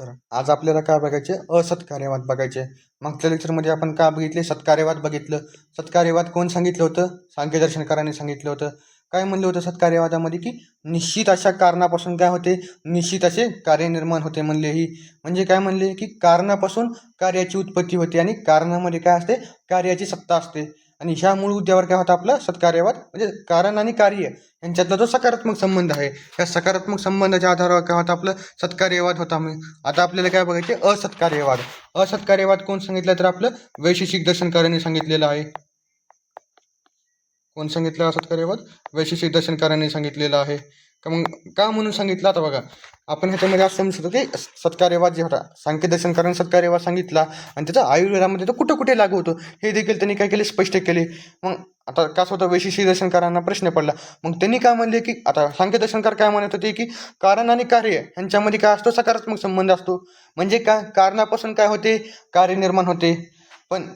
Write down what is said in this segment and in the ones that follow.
तर आज आपल्याला काय बघायचे असत्कार्यवाद बघायचे. मागच्या लेक्चरमध्ये आपण काय बघितले सत्कार्यवाद बघितलं. सत्कार्यवाद कोण सांगितलं होतं? सांख्यदर्शनकारांनी सांगितलं होतं. काय म्हणलं होतं सत्कार्यवादामध्ये की निश्चित अशा कारणापासून काय होते, निश्चित असे कार्य निर्माण होते म्हणले. ही म्हणजे काय म्हणले की कारणापासून कार्याची उत्पत्ती होते आणि कारणामध्ये काय असते, कार्याची सत्ता असते. आणि ह्या मूळ मुद्द्यावर काय होता आपला सत्कार्यवाद, म्हणजे कारण आणि कार्य यांच्यातला जो सकारात्मक संबंध आहे, या सकारात्मक संबंधाच्या आधारावर काय होता आपलं सत्कार्यवाद होता. आता आपल्याला काय बघायचे असत्कार्यवाद. असत्कार्यवाद कोण सांगितलं तर आपलं वैशेषिक दर्शनकारांनी सांगितलेलं आहे. कोण सांगितलं असत्कार्यवाद? वैशेषिक दर्शनकारांनी सांगितलेलं आहे. का मग का म्हणून सांगितलं? आता बघा, आपण ह्याच्यामध्ये असं समजतो की सत्कार्यवाद जे होता, सांख्यदर्शनकारांनी सत्कार्यवाद सांगितला आणि त्याचा आयुर्वेदामध्ये तो कुठं कुठे लागू होतो हे देखील त्यांनी काय केले, स्पष्ट केले. मग आता कसं होतं, वैशेषिक दर्शनकारांना प्रश्न पडला. मग त्यांनी काय म्हणले की आता सांख्यदर्शनकार काय म्हणत होते की कारण आणि कार्य यांच्यामध्ये काय असतो, सकारात्मक संबंध असतो. म्हणजे काय, कारणापासून काय होते, कार्य निर्माण होते. पण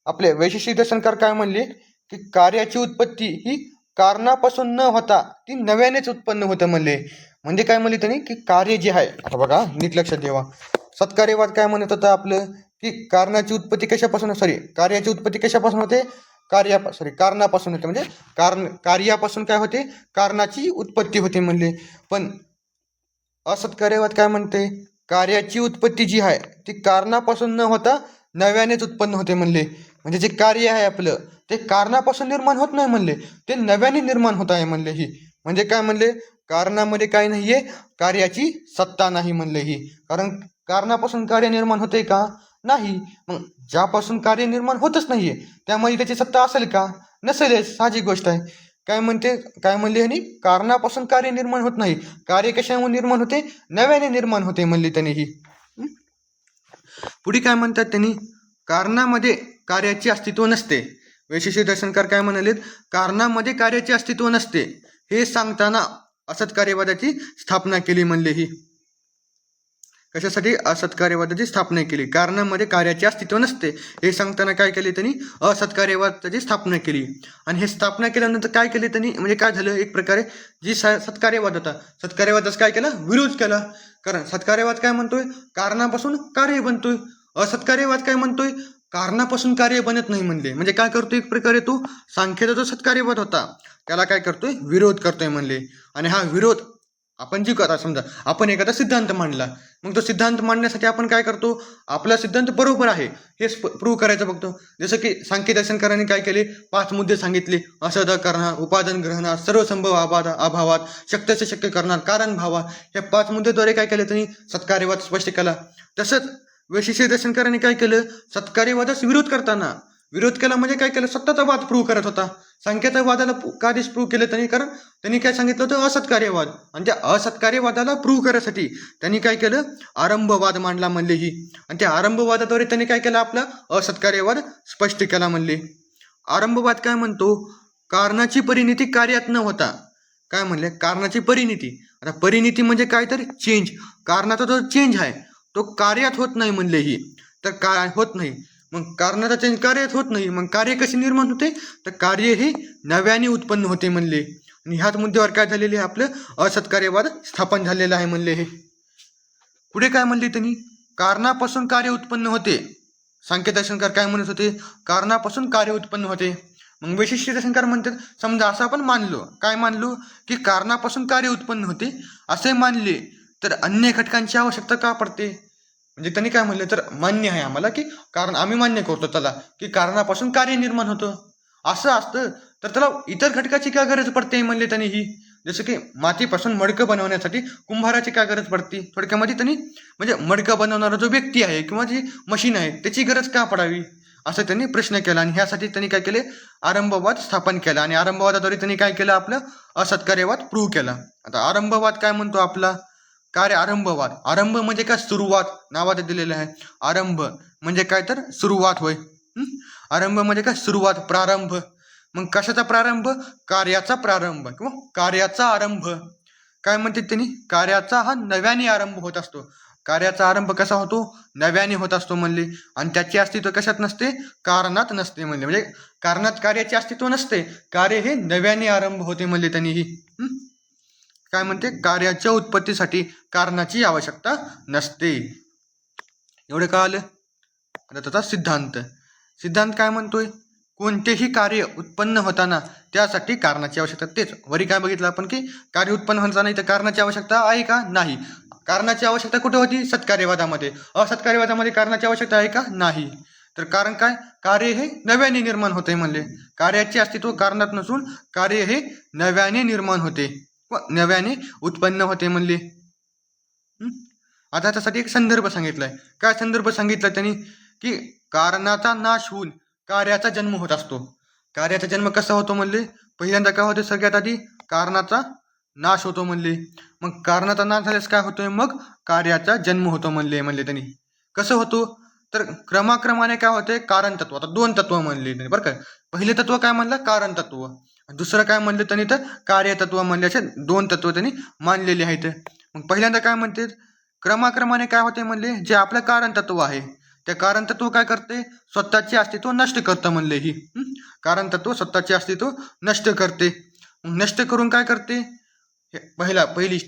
आपले वैशेषिक दर्शनकार काय म्हणले की कार्याची उत्पत्ती ही कारणापासून न होता ती नव्यानेच उत्पन्न होतं म्हणले. म्हणजे काय म्हणले त्यांनी की कार्य जे आहे, आता बघा नीट लक्षात ठेवा, सत्कार्यवाद काय म्हणत होता आपलं की कारणाची उत्पत्ती कशापासून, कार्याची उत्पत्ती कशापासून होते, कारणापासून होते. म्हणजे कार्यापासून काय होते, कारणाची उत्पत्ती होते म्हणले. पण असत्कार्यवाद काय म्हणते, कार्याची उत्पत्ती जी आहे ती कारणापासून न होता नव्यानेच उत्पन्न होते म्हणले. म्हणजे जे कार्य आहे आपलं ते कारणापासून निर्माण होत नाही म्हणले, ते नव्याने निर्माण होत आहे म्हणले. ही म्हणजे काय म्हणले, कारणामध्ये काय नाहीये, कार्याची सत्ता नाही म्हणले. ही कारण कारणापासून कार्य निर्माण होते का, नाही. मग ज्यापासून कार्य निर्माण होतच नाहीये त्यामध्ये त्याची सत्ता असेल का, नसेल, साहजिक गोष्ट आहे. काय म्हणले ह्यांनी, कारणापासून कार्य निर्माण होत नाही, कार्य कशामुळे निर्माण होते, नव्याने निर्माण होते म्हणले त्यांनी. ही पुढे काय म्हणतात त्यांनी, कारणामध्ये कार्याचे अस्तित्व नसते. वैशेषिक दर्शनकार काय म्हणाले, कारणामध्ये कार्याचे अस्तित्व नसते हे सांगताना असत्कार्यवादाची स्थापना केली म्हणले. ही कशासाठी असत्कार्यवादाची स्थापना केली, कारणामध्ये कार्याचे अस्तित्व नसते हे सांगताना काय केले त्यांनी, असत्कार्यवादाची स्थापना केली. आणि हे स्थापना केल्यानंतर काय केले त्यांनी, म्हणजे काय झालं, एक प्रकारे जी सत्कार्यवाद होता, सत्कार्यवादाचा काय केला, विरोध केला. कारण सत्कार्यवाद काय म्हणतोय, कारणापासून कार्य बनतोय. असत्कार्यवाद काय म्हणतोय, कारणापासून कार्य बनत नाही म्हणले. म्हणजे काय करतोय, एक प्रकारे तो सांख्याचा जो सत्कार्यवाद होता त्याला काय करतोय, विरोध करतोय म्हणले. आणि हा विरोध आपण जी करा, समजा आपण एखादा सिद्धांत मांडला, मग तो सिद्धांत मांडण्यासाठी आपण काय करतो, आपला सिद्धांत बरोबर आहे हे प्रूव्ह करायचं बघतो. जसं की सांख्यदर्शनकारांनी काय केले, 5 मुद्दे सांगितले. असद करणार, उपादान ग्रहणार, सर्व संभव अभावात, शक्यचे शक्य करणार, कारण भावा, या 5 मुद्द्याद्वारे काय केलं त्यांनी, सत्कार्यवाद स्पष्ट केला. तसंच वैशेषिक दर्शनकारांनी काय केलं, सत्कार्यवादास विरोध केला म्हणजे काय केलं, सत्ताचा वाद प्रूव्ह करत होता. सांख्याच्या वादाला का प्रूव्ह केलं त्यांनी, कारण त्यांनी काय सांगितलं होतं, असत्कार्यवाद. आणि त्या असत्कार्यवादाला प्रूव्ह करण्यासाठी त्यांनी काय केलं, आरंभवाद मांडला म्हणले. ही आणि त्या आरंभवादाद्वारे त्यांनी काय केलं, आपला असत्कार्यवाद स्पष्ट केला म्हणले. आरंभवाद काय म्हणतो, कारणाची परिणिती कार्यात न होता, काय म्हणले, कारणाची परिणिती. आता परिणिती म्हणजे काय तर चेंज, कारणाचा जो चेंज आहे तो कार्यात होत नाही म्हणले. ही तर काय होत नाही, मग कारणाचा चेंज कार्यात होत नाही, मग कार्य कसे निर्माण होते, तर कार्य हे नव्याने उत्पन्न होते म्हणले. आणि ह्याच मुद्द्यावर काय झालेले आहे, आपलं असत्कार्यवाद स्थापन झालेलं आहे म्हणले. हे पुढे काय म्हणले त्यांनी, कारणापासून कार्य उत्पन्न होते. सांख्यदर्शनकार काय म्हणत होते, कारणापासून कार्य उत्पन्न होते. मग वैशिष्ट्य दर्शनकार म्हणतात, समजा असं आपण मानलो, काय मानलो की कारणापासून कार्य उत्पन्न होते असे मानले तर अन्य घटकांची आवश्यकता का पडते. म्हणजे त्यांनी काय म्हणले, तर मान्य आहे आम्हाला की कारण आम्ही मान्य करतो त्याला की कारणापासून कार्य निर्माण होतं, असं असतं तर त्याला इतर घटकाची काय गरज पडते म्हणले त्यांनी. ही जसं की मातीपासून मडकं बनवण्यासाठी कुंभाराची काय गरज पडते, थोडक्यामध्ये त्यांनी म्हणजे मडकं बनवणारा जो व्यक्ती आहे किंवा जी मशीन आहे त्याची गरज का पडावी, असं त्यांनी प्रश्न केला. आणि ह्यासाठी त्यांनी काय केले, आरंभवाद स्थापन केला. आणि आरंभवादाद्वारे त्यांनी काय केलं, आपलं असत्कार्यवाद प्रूव्ह केला. आता आरंभवाद काय म्हणतो आपला, कार्य आरंभवाद. आरंभ म्हणजे काय, सुरुवात, नावात दिलेलं आहे. आरंभ म्हणजे काय तर सुरुवात होय. आरंभ म्हणजे काय, सुरुवात, प्रारंभ. मग कशाचा प्रारंभ, कार्याचा प्रारंभ किंवा कार्याचा आरंभ. काय म्हणते त्यांनी, कार्याचा हा नव्याने आरंभ होत असतो. कार्याचा आरंभ कसा होतो, नव्याने होत असतो म्हणले. आणि त्याचे अस्तित्व कशात नसते, कारणात नसते म्हणले. म्हणजे कारणात कार्याचे अस्तित्व नसते, कार्य हे नव्याने आरंभ होते म्हणले त्यांनी. ही काय म्हणते, कार्याच्या उत्पत्तीसाठी कारणाची आवश्यकता नसते. एवढं कळालं. आता त्याचा सिद्धांत काय म्हणतोय, कोणतेही कार्य उत्पन्न होताना त्यासाठी कारणाची आवश्यकता. तेच वरी काय बघितलं आपण की कार्य उत्पन्न होताना इथं कारणाची आवश्यकता आहे का, नाही. कारणाची आवश्यकता कुठे होती, सत्कार्यवादामध्ये. असत्कार्यवादामध्ये कारणाची आवश्यकता आहे का, नाही. तर कारण काय, कार्य हे नव्याने निर्माण होते म्हणले. कार्याचे अस्तित्व कारणात नसून कार्य हे नव्याने निर्माण होते व नव्याने उत्पन्न होते म्हणले. आता त्यासाठी एक संदर्भ सांगितलाय. काय संदर्भ सांगितला त्यांनी, की कारणाचा नाश होऊन कार्याचा जन्म होत असतो. कार्याचा जन्म कसा होतो म्हणले, पहिल्यांदा काय होते, सगळ्यात आधी कारणाचा नाश होतो म्हणले. मग कारणाचा नाश झाल्यास काय होतोय, मग कार्याचा जन्म होतो म्हणले त्यांनी. कसं होतो, तर क्रमाक्रमाने काय होते, कारण तत्व. आता दोन तत्व म्हणले त्यांनी बरं का. पहिले तत्व काय म्हणलं, कारण तत्व. दुसरं काय म्हणलं त्यांनी, तर कार्यतत्व म्हणले. असे दोन तत्व त्यांनी मानलेले आहेत. मग पहिल्यांदा काय म्हणते, क्रमाक्रमाने काय होते म्हणले, जे आपलं कारण तत्व आहे त्या कारण तत्व काय करते, स्वतःचे अस्तित्व नष्ट करतं म्हणले. ही कारण तत्व स्वतःचे अस्तित्व नष्ट करते. नष्ट करून काय करते, पहिली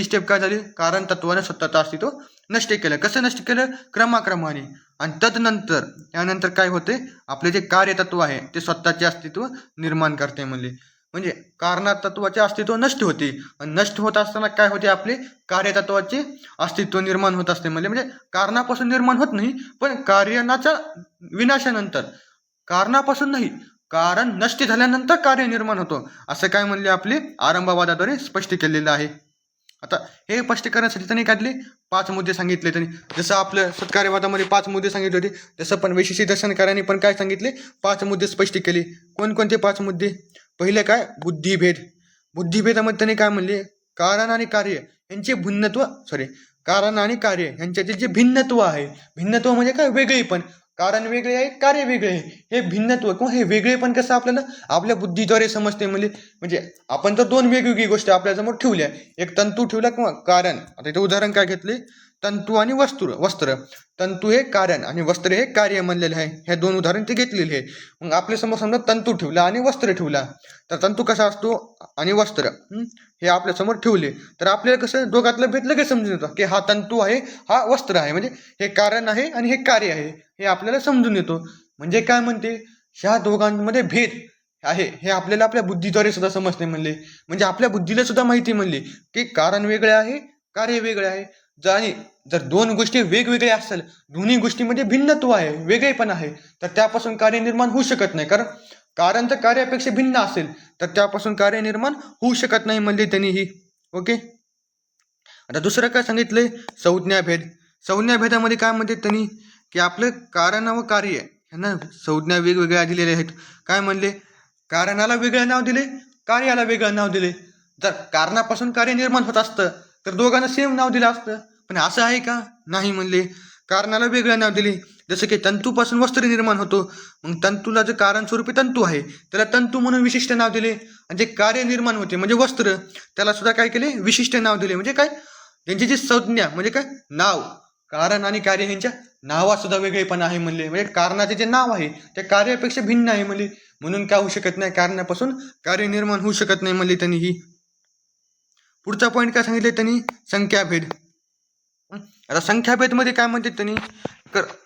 स्टेप काय झाली, कारण तत्वाने स्वतःचं अस्तित्व नष्ट केलं. कसं नष्ट केलं, क्रमाक्रमाने. आणि तदनंतर त्यानंतर काय होते, आपले जे कार्यतत्व आहे ते स्वतःचे अस्तित्व निर्माण करते म्हणले. म्हणजे कारणतत्वाचे अस्तित्व नष्ट होते आणि नष्ट होत असताना काय होते, आपले कार्यतत्वाचे अस्तित्व निर्माण होत असते म्हणजे कारणापासून निर्माण होत नाही, पण कारणाच्या विनाशानंतर, कारणापासून नाही, कारण नष्ट झाल्यानंतर कार्य निर्माण होतो, असं काय म्हणले, आपले आरंभवादाद्वारे स्पष्ट केलेलं आहे. आता हे स्पष्ट करण्यासाठी त्यांनी काढले 5 मुद्दे सांगितले त्यांनी. जसं आपलं सत्कार्यवादामध्ये 5 मुद्दे सांगितले होते, तसं पण वैशिष्ट्य दर्शनकारांनी पण काय सांगितले, 5 मुद्दे स्पष्ट केले. कोणकोणते 5 मुद्दे, पहिले काय, बुद्धिभेदामध्ये त्यांनी काय म्हणले, कारण आणि कार्य यांचे कारण आणि कार्य यांच्याचे जे भिन्नत्व आहे, भिन्नत्व म्हणजे काय, वेगळेपण. कारण वेगळे आहे, कार्य वेगळे आहे. हे भिन्नत्व किंवा हे वेगळेपण कसं आपल्याला आपल्या बुद्धीद्वारे समजते म्हणजे आपण तर दोन वेगवेगळी गोष्टी आपल्यासमोर ठेवल्या, एक तंतू ठेवला किंवा कारण. आता इथे उदाहरण काय घेतले, तंतू आणि वस्त्र. तंतू हे कारण आणि वस्त्र हे कार्य म्हणलेले आहे. हे दोन उदाहरण ते घेतलेले आहे. मग आपल्या समोर समजा तंतू ठेवला आणि वस्त्र ठेवला, तर तंतू कसा असतो आणि वस्त्र हे आपल्या समोर ठेवले, तर आपल्याला कसं दोघातलं भेद लगेच समजून येतं की हा तंतू आहे, हा वस्त्र आहे. म्हणजे हे कारण आहे आणि हे कार्य आहे, हे आपल्याला समजून येतो. म्हणजे काय म्हणते, ह्या दोघांमध्ये भेद आहे हे आपल्याला आपल्या बुद्धीद्वारे सुद्धा समजते म्हणले. म्हणजे आपल्या बुद्धीला सुद्धा माहिती म्हणले की कारण वेगळे आहे, कार्य वेगळे आहे. जर दोन गोष्टी वेगवेगळ्या असेल, दोन्ही गोष्टीमध्ये भिन्नत्व आहे, वेगळेपण आहे, तर त्यापासून कार्य निर्माण होऊ शकत नाही. कारण तर कार्यापेक्षा भिन्न असेल तर त्यापासून कार्य निर्माण होऊ शकत नाही म्हणले त्यांनी ही. ओके. आता दुसरं काय सांगितलंय, संज्ञा भेदामध्ये काय म्हणते त्यांनी, की आपलं कारण व कार्य यांना संज्ञा वेगवेगळ्या दिलेल्या आहेत. काय म्हणले, कारणाला वेगळं नाव दिले, कार्याला वेगळं नाव दिले. जर कारणापासून कार्य निर्माण होत असतं तर दोघांना सेम नाव दिलं असतं, पण असं आहे का, नाही म्हणले. कारणाला वेगळं नाव दिले. जसं की तंतूपासून वस्त्र निर्माण होतो, मग तंतूला जे कारण स्वरूपी तंतू आहे त्याला तंतू म्हणून विशिष्ट नाव दिले. आणि जे कार्य निर्माण होते म्हणजे वस्त्र, त्याला सुद्धा काय केले, विशिष्ट नाव दिले. म्हणजे काय, त्यांची जी संज्ञा म्हणजे काय, नाव, कारण आणि कार्य यांच्या नावात सुद्धा वेगळेपण आहे म्हणले. म्हणजे कारणाचे जे नाव आहे ते कार्यापेक्षा भिन्न आहे म्हणले. म्हणून काय होऊ शकत नाही, कारणापासून कार्य निर्माण होऊ शकत नाही म्हणले त्यांनी ही. पुढचा पॉईंट काय सांगितले त्यांनी, संख्याभेद. आता संख्याभेदमध्ये काय म्हणते त्यांनी,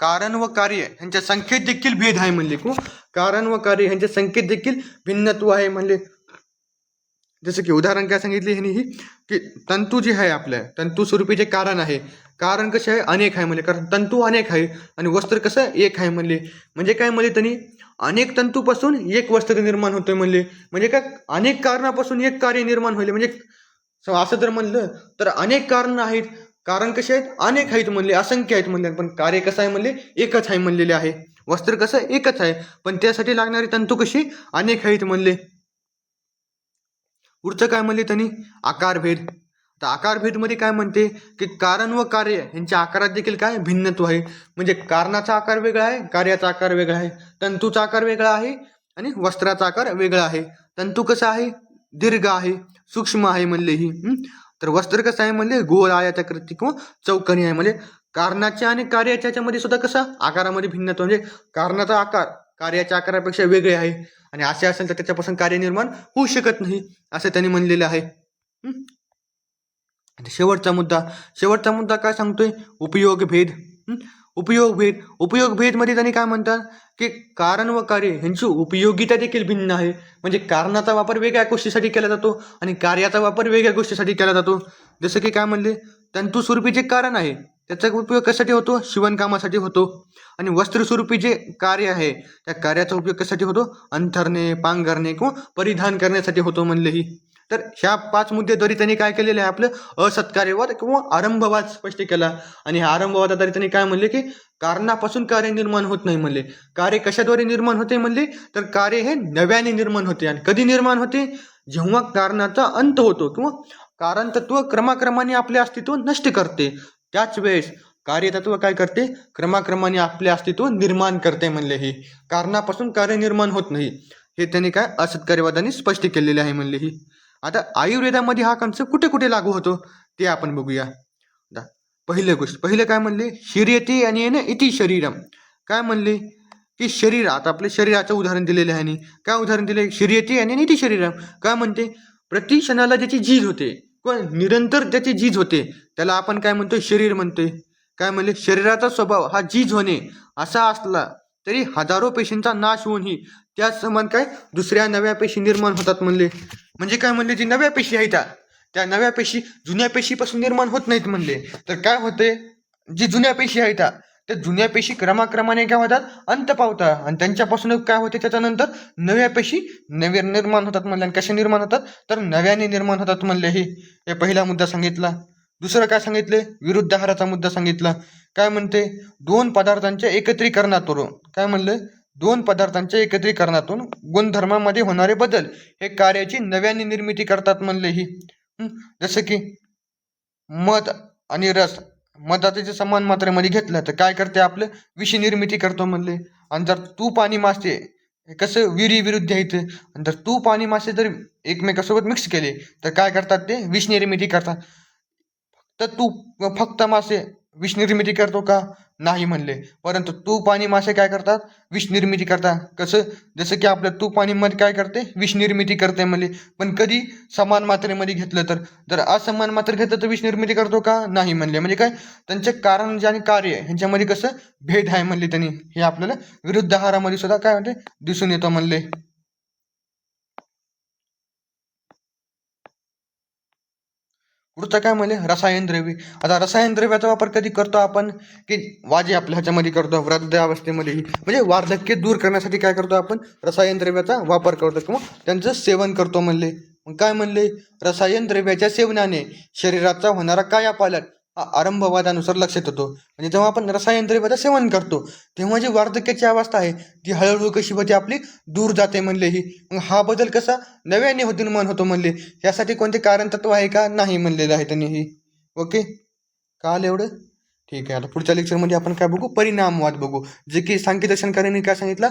कारण व कार्य यांच्या संख्येत देखील भेद आहे म्हणले. कारण व कार्य यांच्या संख्येत देखील भिन्नत्व आहे म्हणले. जसं की उदाहरण काय सांगितले ह्यांनी ही, की तंतू जे आहे आपल्या तंतू स्वरूपी जे कारण आहे, कारण कसे आहे, अनेक आहे म्हणले. कारण तंतू अनेक आहे आणि वस्त्र कसं एक आहे म्हणले. म्हणजे काय म्हणले त्यांनी, अनेक तंतूपासून एक वस्त्र निर्माण होतोय म्हणले. म्हणजे काय, अनेक कारणापासून एक कार्य निर्माण होईल. म्हणजे असं जर म्हणलं तर अनेक कारण आहेत, कारण कसे आहेत, अनेक आहेत म्हणले, असंख्य आहेत म्हणले, पण कार्य कसं आहे म्हणले, एकच आहे म्हणलेले आहे. वस्त्र कसं एकच आहे, पण त्यासाठी लागणारी तंतू कशी अनेक आहेत म्हणले. पुढचं काय म्हणले त्यांनी, आकारभेद. तर आकारभेदमध्ये काय म्हणते, की कारण व कार्य यांच्या आकारात देखील काय भिन्नत्व आहे. म्हणजे कारणाचा आकार वेगळा आहे, कार्याचा आकार वेगळा आहे, तंतूचा आकार वेगळा आहे आणि वस्त्राचा आकार वेगळा आहे. तंतू कसं आहे, दीर्घ आहे, सूक्ष्म आहे म्हणले ही. तर वस्त्र कसं आहे म्हणले, गोल आयताकृती किंवा चौकोनी आहे. म्हणजे कारणाच्या आणि कार्याच्या ह्याच्यामध्ये सुद्धा कसं आकारामध्ये भिन्नत्व, म्हणजे कारणाचा आकार कार्याच्या आकारापेक्षा वेगळे आहे आणि असे असेल तर त्याच्यापासून कार्य निर्माण होऊ शकत नाही, असं त्यांनी म्हणलेलं आहे. शेवटचा मुद्दा काय सांगतोय, उपयोग भेद. उपयोग भेदमध्ये त्यांनी काय म्हणतात की कारण व कार्य यांची उपयोगिता देखील भिन्न आहे. म्हणजे कारणाचा वापर वेगळ्या गोष्टीसाठी केला जातो आणि कार्याचा वापर वेगळ्या गोष्टीसाठी केला जातो. जसं की काय म्हणले, तंतुस्वरूपी जे कारण आहे त्याचा उपयोग कशासाठी होतो? शिवणकामासाठी होतो. आणि वस्त्रस्वरूपी जे कार्य आहे त्या कार्याचा उपयोग कशासाठी होतो? अंथरणे, पांघरणे किंवा परिधान करण्यासाठी होतो म्हणलेही. तर ह्या 5 मुद्द्याद्वारे त्यांनी काय केलेलं आहे? आपलं असत्कार्यवाद किंवा आरंभवाद स्पष्ट केला. आणि ह्या आरंभवादाद्वारे त्यांनी काय म्हणले की कारणापासून कार्य निर्माण होत नाही म्हणले. कार्य कशाद्वारे निर्माण होते म्हणले? तर कार्य हे नव्याने निर्माण होते. आणि कधी निर्माण होते? जेव्हा कारणाचा अंत होतो किंवा कारण तत्व क्रमाक्रमाने आपले अस्तित्व नष्ट करते. त्याच वेळेस कार्यतत्व काय करते? क्रमाक्रमाने आपले अस्तित्व निर्माण करते म्हणले. ही कारणापासून कार्य निर्माण होत नाही हे त्यांनी काय असत्कार्यवादाने स्पष्ट केलेले आहे म्हणले. ही आता आयुर्वेदामध्ये हा कन्सेप्ट कुठे कुठे लागू होतो ते आपण बघूया. पहिलं काय म्हणले? शरीयते आणि इति शरीरम. काय म्हणले की शरीर, आता आपल्या शरीराचं उदाहरण दिलेलं आहे. आणि काय उदाहरण दिले? शरीयते आणि इति शरीरम. काय म्हणते? प्रति क्षणाला ज्याची झीज होते किंवा निरंतर ज्याची झीज होते त्याला आपण काय म्हणतोय? शरीर म्हणतोय. काय म्हणले? शरीराचा स्वभाव हा झीज होणे असा असला तरी हजारो पेशींचा नाश होऊनही त्याच समान काय दुसऱ्या नव्या पेशी निर्माण होतात म्हणले. म्हणजे काय म्हणले? जी नव्या पेशी आहेत त्या नव्या पेशी जुन्या पेशीपासून निर्माण होत नाहीत म्हणले. तर काय होते? जी जुन्या पेशी आहेत त्या जुन्या पेशी क्रमाक्रमाने काय होतात? अंत पावतात. आणि त्यांच्यापासून काय होते? त्याच्यानंतर नव्या पेशी नव्या निर्माण होतात म्हणले. आणि कशा निर्माण होतात? तर नव्याने निर्माण होतात म्हणले. हे पहिला मुद्दा सांगितला. दुसरं काय सांगितले? विरुद्धाहाराचा मुद्दा सांगितला. काय म्हणते? 2 पदार्थांच्या एकत्रीकरणातून काय म्हणलं? 2 पदार्थांच्या एकत्रीकरणातून गुणधर्मामध्ये होणारे बदल हे कार्याची नव्याने निर्मिती करतात म्हणले. ही जसं की मध आणि रस, मधाचे जे समान मात्रेमध्ये घेतलं तर काय करते? आपलं विष निर्मिती करतो म्हणले. आणि जर तूप आणि मासे कसं विरी विरुद्ध आहेत, आणि जर तूप आणि मासे जर एकमेकासोबत मिक्स केले तर काय करतात? ते विष निर्मिती करतात. तर तूप फक्त मासे विष निर्मिती करतो का? नाही म्हणले. परंतु तूप आणि मासे काय करतात? विष निर्मिती करतात. कसं? जसं की आपलं तूप आणि मध काय करते? विष निर्मिती करते म्हणले. पण कधी? समान मात्रेमध्ये घेतलं तर. जर असमान मात्रे घेतलं तर विष निर्मिती करतो का? नाही म्हणले. म्हणजे काय? त्यांचे कारण जे आणि कार्य ह्यांच्यामध्ये कसं भेद आहे म्हणले त्यांनी. हे आपल्याला विरुद्ध आहारामध्ये सुद्धा काय म्हणते? दिसून येतं म्हणले. पुढचं काय म्हणले? रसायन द्रव्य. आता रसायन द्रव्याचा वापर कधी करतो आपण? की वाजे आपल्या ह्याच्यामध्ये करतो वृद्धावस्थेमध्ये, म्हणजे वार्धक्य दूर करण्यासाठी काय करतो आपण? रसायन द्रव्याचा वापर करतो किंवा त्यांचं सेवन करतो म्हणले. मग काय म्हणले? रसायन द्रव्याच्या सेवनाने शरीराचा होणारा कायापालट हा आरंभवादानुसार लक्षात येतो. म्हणजे जेव्हा आपण रसायन द्रव्याचं सेवन करतो तेव्हा जी वार्धक्याची अवस्था आहे ती हळूहळू कशी होते? आपली दूर जाते म्हणले. ही मग हा बदल कसा नव्याने निर्माण होतो म्हणले. यासाठी कोणते कारण तत्व आहे का? नाही म्हणलेलं आहे त्यांनी. ही ओके, काल एवढं ठीक आहे. आता पुढच्या लेक्चरमध्ये आपण काय बघू? परिणामवाद बघू, जे की सांख्यदर्शनकारांनी काय सांगितलं?